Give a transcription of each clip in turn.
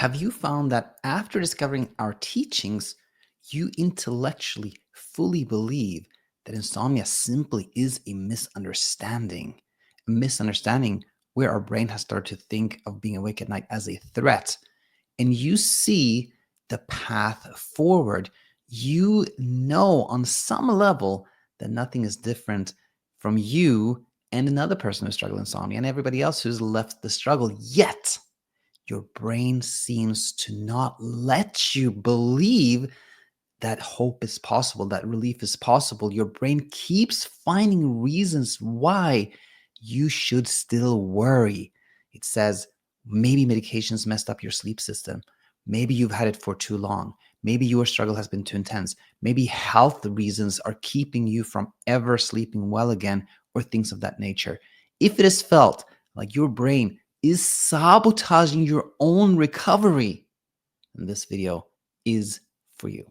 Have you found that after discovering our teachings, you intellectually fully believe that insomnia simply is a misunderstanding? A misunderstanding where our brain has started to think of being awake at night as a threat, and you see the path forward. You know on some level that nothing is different from you and another person who's struggling with insomnia and everybody else who's left the struggle. Yet your brain seems to not let you believe that hope is possible, that relief is possible. Your brain keeps finding reasons why you should still worry. It says maybe medications messed up your sleep system. Maybe you've had it for too long. Maybe your struggle has been too intense. Maybe health reasons are keeping you from ever sleeping well again, or things of that nature. If it is felt like your brain is sabotaging your own recovery, then this video is for you.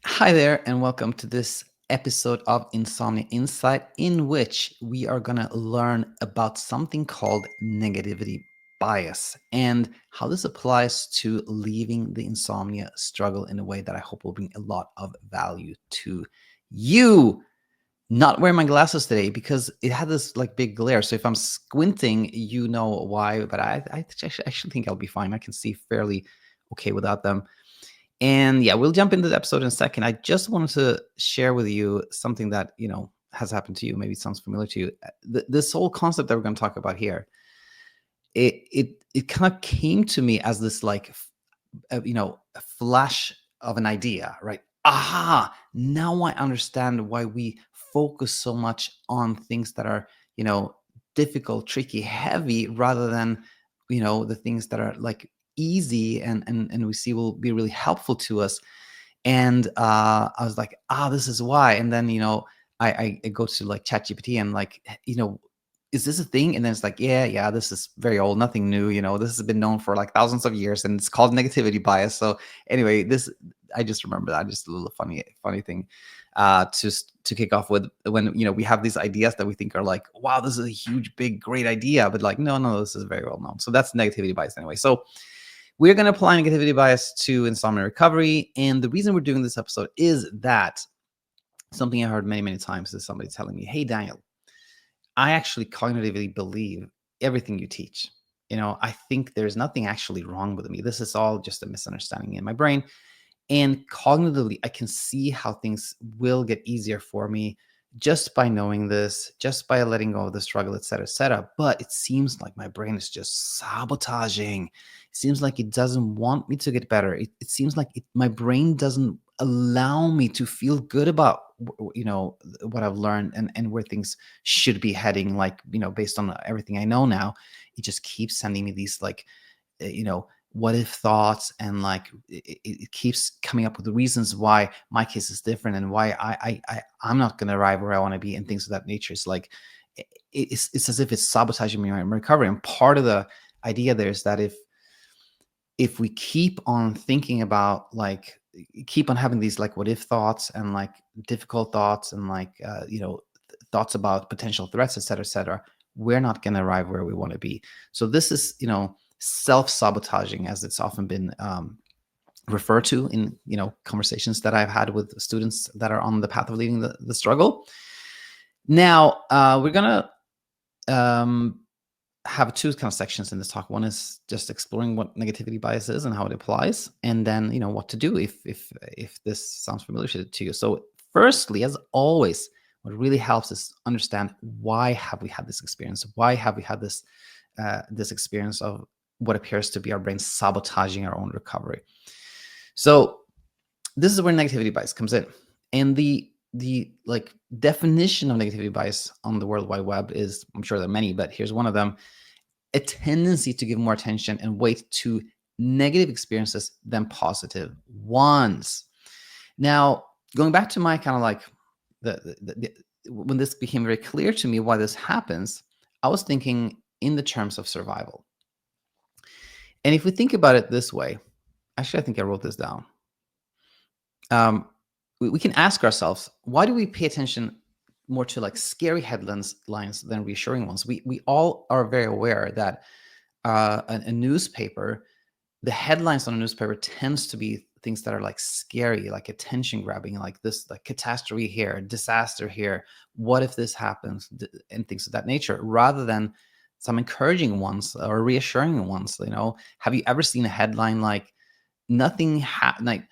Hi there, and welcome to this episode of Insomnia Insight, in which we are going to learn about something called negativity bias and how this applies to leaving the insomnia struggle in a way that I hope will bring a lot of value to you. Not wearing my glasses today because it had this like big glare. So if I'm squinting, you know why, but I actually think I'll be fine. I can see fairly okay without them. And yeah, we'll jump into the episode in a second. I just wanted to share with you something that, has happened to you. Maybe it sounds familiar to you. This whole concept that we're going to talk about here, it kind of came to me as this like, a flash of an idea, right? Aha, now I understand why we focus so much on things that are, difficult, tricky, heavy, rather than, the things that are like easy and we see will be really helpful to us. And I was like, this is why. And then, I go to like ChatGPT and like, is this a thing? And then it's like, yeah, this is very old, nothing new. This has been known for like thousands of years, and it's called negativity bias. So anyway, I just remember that, just a little funny thing to kick off with, when we have these ideas that we think are like, wow, this is a huge, big, great idea, but like, no, this is very well known. So that's negativity bias anyway. So we're going to apply negativity bias to insomnia recovery. And the reason we're doing this episode is that something I heard many times is somebody telling me, hey, Daniel, I actually cognitively believe everything you teach. I think there's nothing actually wrong with me. This is all just a misunderstanding in my brain. And cognitively, I can see how things will get easier for me just by knowing this, just by letting go of the struggle, et cetera, et cetera. But it seems like my brain is just sabotaging. It seems like it doesn't want me to get better. It seems like my brain doesn't allow me to feel good about what I've learned and where things should be heading. Like, based on everything I know now, it just keeps sending me these like, what if thoughts, and like it keeps coming up with the reasons why my case is different and why I'm not going to arrive where I want to be, and things of that nature. It's like it's as if it's sabotaging my recovery. And part of the idea there is that if we keep on thinking about, like, keep on having these like what if thoughts and like difficult thoughts and like thoughts about potential threats, et cetera, we're not going to arrive where we want to be. So this is self-sabotaging, as it's often been referred to in conversations that I've had with students that are on the path of leaving the struggle. Now we're gonna have two kind of sections in this talk. One is just exploring what negativity bias is and how it applies, and then what to do if this sounds familiar to you. So firstly, as always, what really helps is understand, why have we had this experience? Why have we had this experience of what appears to be our brain sabotaging our own recovery? So this is where negativity bias comes in. And the like definition of negativity bias on the World Wide Web is, I'm sure there are many, but here's one of them: a tendency to give more attention and weight to negative experiences than positive ones. Now, going back to my kind of like when this became very clear to me why this happens, I was thinking in the terms of survival. And if we think about it this way, actually, I think I wrote this down. We can ask ourselves, why do we pay attention more to like scary headlines lines than reassuring ones. We all are very aware that a newspaper, the headlines on a newspaper tends to be things that are like scary, like attention grabbing, like this, like catastrophe here, disaster here. What if this happens, and things of that nature, rather than some encouraging ones or reassuring ones. Have you ever seen a headline like nothing like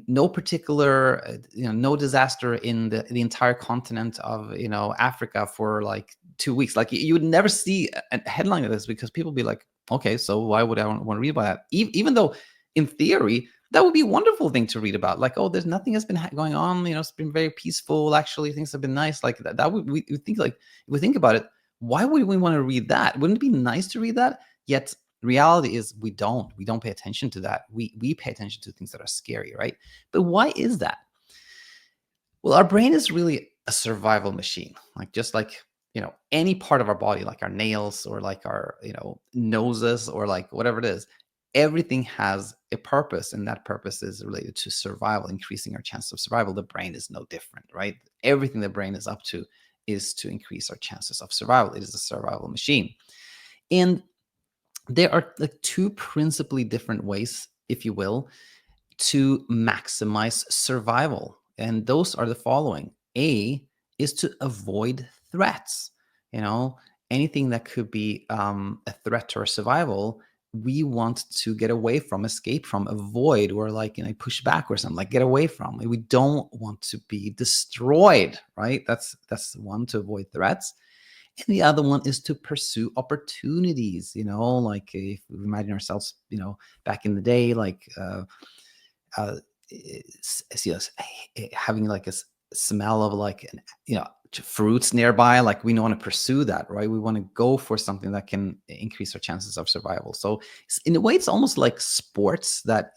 no particular no disaster in the entire continent of Africa for like 2 weeks? Like you would never see a headline like this, because people be like, okay, so why would I want to read about that? Even though in theory that would be a wonderful thing to read about, like, oh, there's nothing has been going on, it's been very peaceful, actually things have been nice, like that would we think, like, if we think about it, why would we want to read that? Wouldn't it be nice to read that? Yet reality is we don't pay attention to that. We pay attention to things that are scary, right? But why is that? Well, our brain is really a survival machine, like just like any part of our body, like our nails or like our noses or like whatever it is. Everything has a purpose, and that purpose is related to survival, increasing our chance of survival. The brain is no different, right? Everything the brain is up to is to increase our chances of survival. It is a survival machine. And there are like two principally different ways, if you will, to maximize survival. And those are the following. A is to avoid threats. You know, anything that could be a threat to our survival, we want to get away from, escape from, avoid, or like, push back or something, like get away from. We don't want to be destroyed, right? That's one, to avoid threats. And the other one is to pursue opportunities, like if we imagine ourselves, back in the day, like uh, having like a smell of like fruits nearby, like we want to pursue that, right? We want to go for something that can increase our chances of survival. So in a way, it's almost like sports that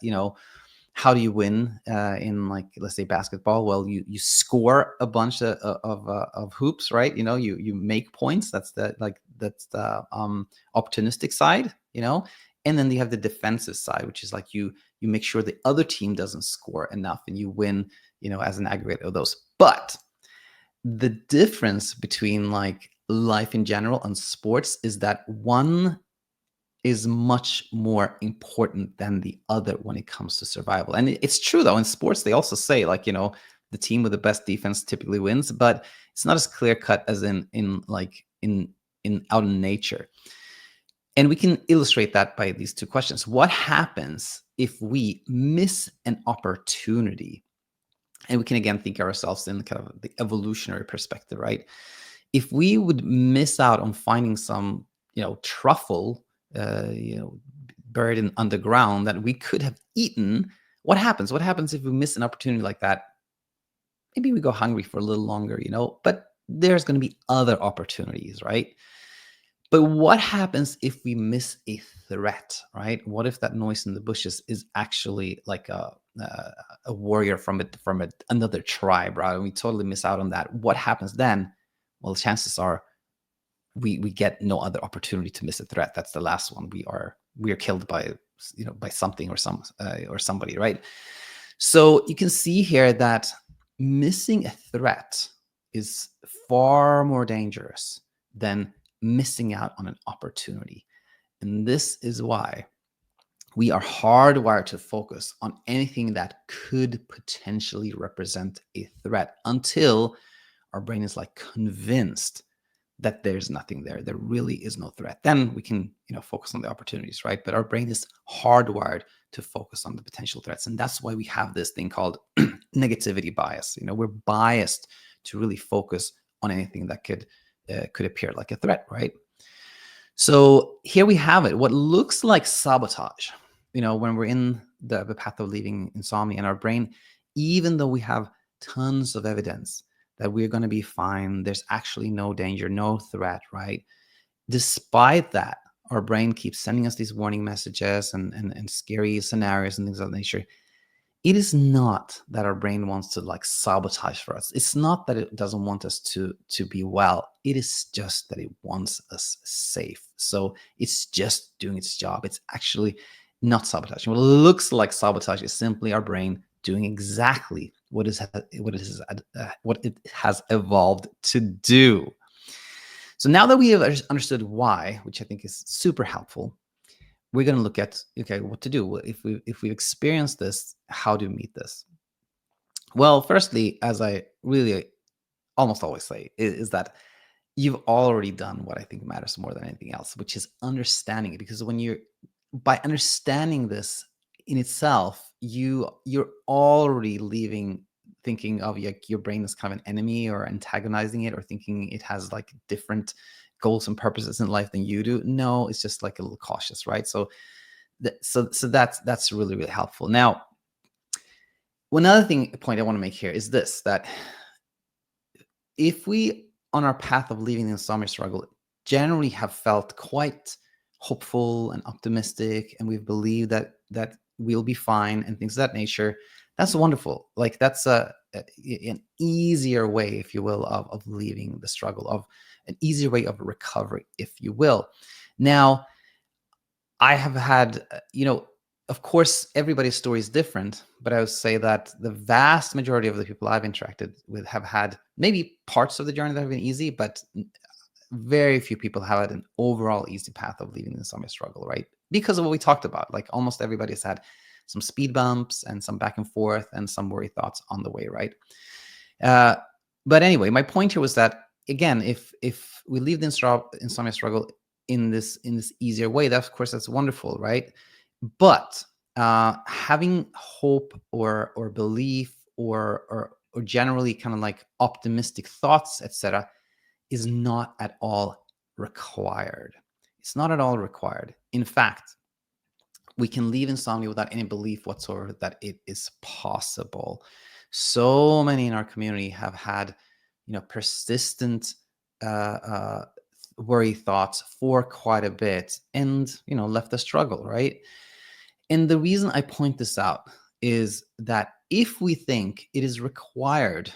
how do you win in, like, let's say basketball? Well, you score a bunch of hoops, right? You make points. That's the opportunistic side, and then you have the defensive side, which is like you make sure the other team doesn't score enough, and you win, as an aggregate of those. But the difference between like life in general and sports is that one is much more important than the other when it comes to survival. And it's true, though, in sports they also say, like, the team with the best defense typically wins, but it's not as clear cut as in out in nature. And we can illustrate that by these two questions. What happens if we miss an opportunity? And we can again think ourselves in kind of the evolutionary perspective, right? If we would miss out on finding some, truffle, buried in underground that we could have eaten, what happens? What happens if we miss an opportunity like that? Maybe we go hungry for a little longer, but there's going to be other opportunities, right? But what happens if we miss a threat, right? What if that noise in the bushes is actually like a warrior from another tribe, right? And we totally miss out on that. What happens then? Well, chances are we get no other opportunity to miss a threat. That's the last one. We are killed by by something or somebody, right? So you can see here that missing a threat is far more dangerous than missing out on an opportunity. And this is why we are hardwired to focus on anything that could potentially represent a threat until our brain is like convinced that there's nothing there. There really is no threat. Then we can, focus on the opportunities, right? But our brain is hardwired to focus on the potential threats. And that's why we have this thing called negativity bias. We're biased to really focus on anything that could appear like a threat, right? So here we have it. What looks like sabotage, when we're in the path of leaving insomnia, and our brain, even though we have tons of evidence that we're going to be fine, there's actually no danger, no threat, right? Despite that, our brain keeps sending us these warning messages and scary scenarios and things of that nature. It is not that our brain wants to like sabotage for us. It's not that it doesn't want us to be well. It is just that it wants us safe. So it's just doing its job. It's actually not sabotaging. What looks like sabotage is simply our brain doing exactly what it has evolved to do. So now that we have understood why, which I think is super helpful, we're going to look at, okay, what to do if we experience this. How do we meet this? Well, firstly, as I really almost always say, is that you've already done what I think matters more than anything else, which is understanding it. Because by understanding this in itself, you're already leaving thinking of like your brain as kind of an enemy or antagonizing it, or thinking it has like different goals and purposes in life than you do. No, it's just like a little cautious, right? So that's really, really helpful. Now, one other point I want to make here is this: that if we, on our path of leaving the insomnia struggle, generally have felt quite hopeful and optimistic, and we've believed that we'll be fine and things of that nature, that's wonderful. Like that's an easier way, if you will, of leaving the struggle, of an easier way of recovery, if you will. Now, I have had, of course, everybody's story is different, but I would say that the vast majority of the people I've interacted with have had maybe parts of the journey that have been easy, but very few people have had an overall easy path of leaving the insomnia struggle, right? Because of what we talked about. Like almost everybody's had some speed bumps and some back and forth and some worry thoughts on the way, right? But anyway, my point here was that, again, if we leave the insomnia struggle in this easier way, that of course that's wonderful, right? But having hope or belief or generally kind of like optimistic thoughts, etc., is not at all required. It's not at all required. In fact, we can leave insomnia without any belief whatsoever that it is possible. So many in our community have had, persistent worry thoughts for quite a bit, and left the struggle, right? And the reason I point this out is that if we think it is required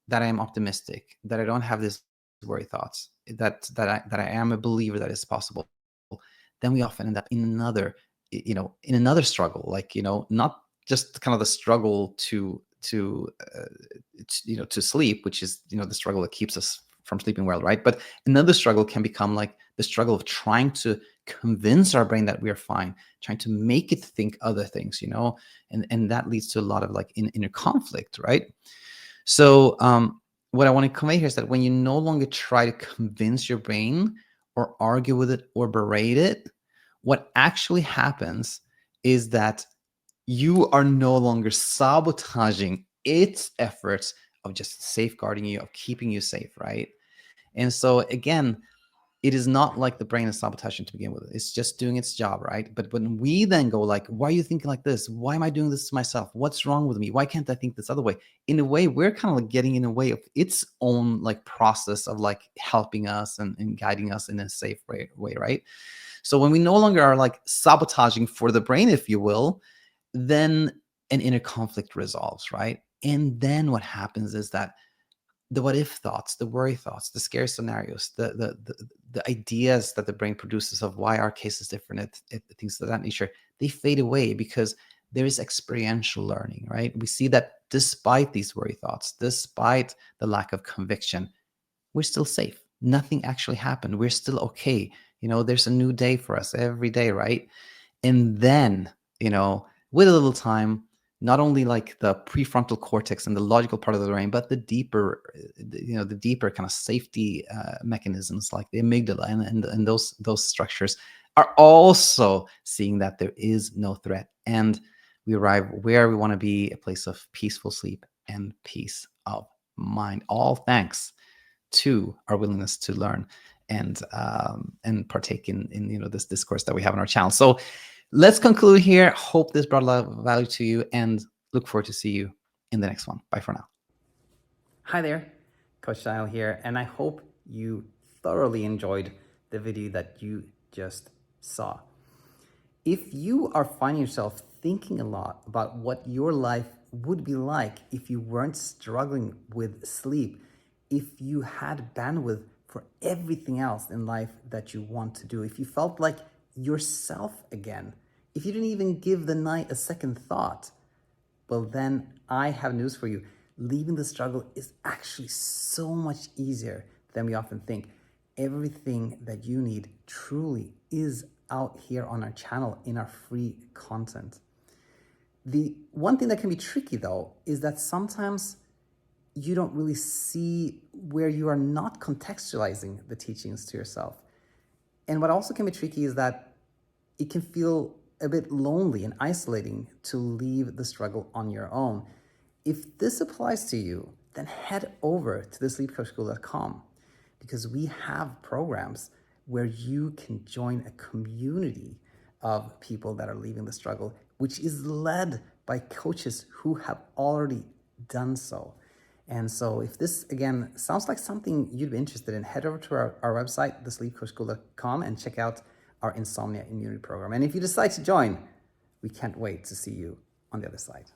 that I am optimistic, that I don't have these worry thoughts, that I am a believer that it's possible, then we often end up in another struggle, like, not just kind of the struggle to sleep, which is, the struggle that keeps us from sleeping well, right? But another struggle can become like the struggle of trying to convince our brain that we're fine, trying to make it think other things, and that leads to a lot of like inner conflict, right? So what I want to convey here is that when you no longer try to convince your brain or argue with it or berate it, what actually happens is that you are no longer sabotaging its efforts of just safeguarding you, of keeping you safe, right? And so again, it is not like the brain is sabotaging to begin with. It's just doing its job, right? But when we then go like, why are you thinking like this? Why am I doing this to myself? What's wrong with me? Why can't I think this other way? In a way, we're kind of like getting in a way of its own like process of like helping us and guiding us in a safe way, right? So when we no longer are like sabotaging for the brain, if you will, then an inner conflict resolves, right? And then what happens is that the what if thoughts, the worry thoughts, the scary scenarios, the ideas that the brain produces of why our case is different, things of that nature, they fade away because there is experiential learning, right? We see that despite these worry thoughts, despite the lack of conviction, we're still safe. Nothing actually happened. We're still okay. There's a new day for us every day, right? And then, with a little time, not only like the prefrontal cortex and the logical part of the brain, but the deeper, the deeper kind of safety mechanisms like the amygdala and those structures are also seeing that there is no threat. And we arrive where we want to be, a place of peaceful sleep and peace of mind. All thanks to our willingness to learn and partake in this discourse that we have on our channel. So let's conclude here. Hope this brought a lot of value to you, and look forward to see you in the next one. Bye for now. Hi there, Coach Dial here, and I hope you thoroughly enjoyed the video that you just saw. If you are finding yourself thinking a lot about what your life would be like if you weren't struggling with sleep, if you had bandwidth for everything else in life that you want to do, if you felt like yourself again, if you didn't even give the night a second thought, well, then I have news for you. leaving the struggle is actually so much easier than we often think. Everything that you need truly is out here on our channel in our free content. The one thing that can be tricky though is that sometimes you don't really see where you are not contextualizing the teachings to yourself. And what also can be tricky is that it can feel a bit lonely and isolating to leave the struggle on your own. If this applies to you, then head over to thesleepcoachschool.com, because we have programs where you can join a community of people that are leaving the struggle, which is led by coaches who have already done so. And so if this, again, sounds like something you'd be interested in, head over to our website, thesleepcoachschool.com, and check out our Insomnia Immunity program. And if you decide to join, we can't wait to see you on the other side.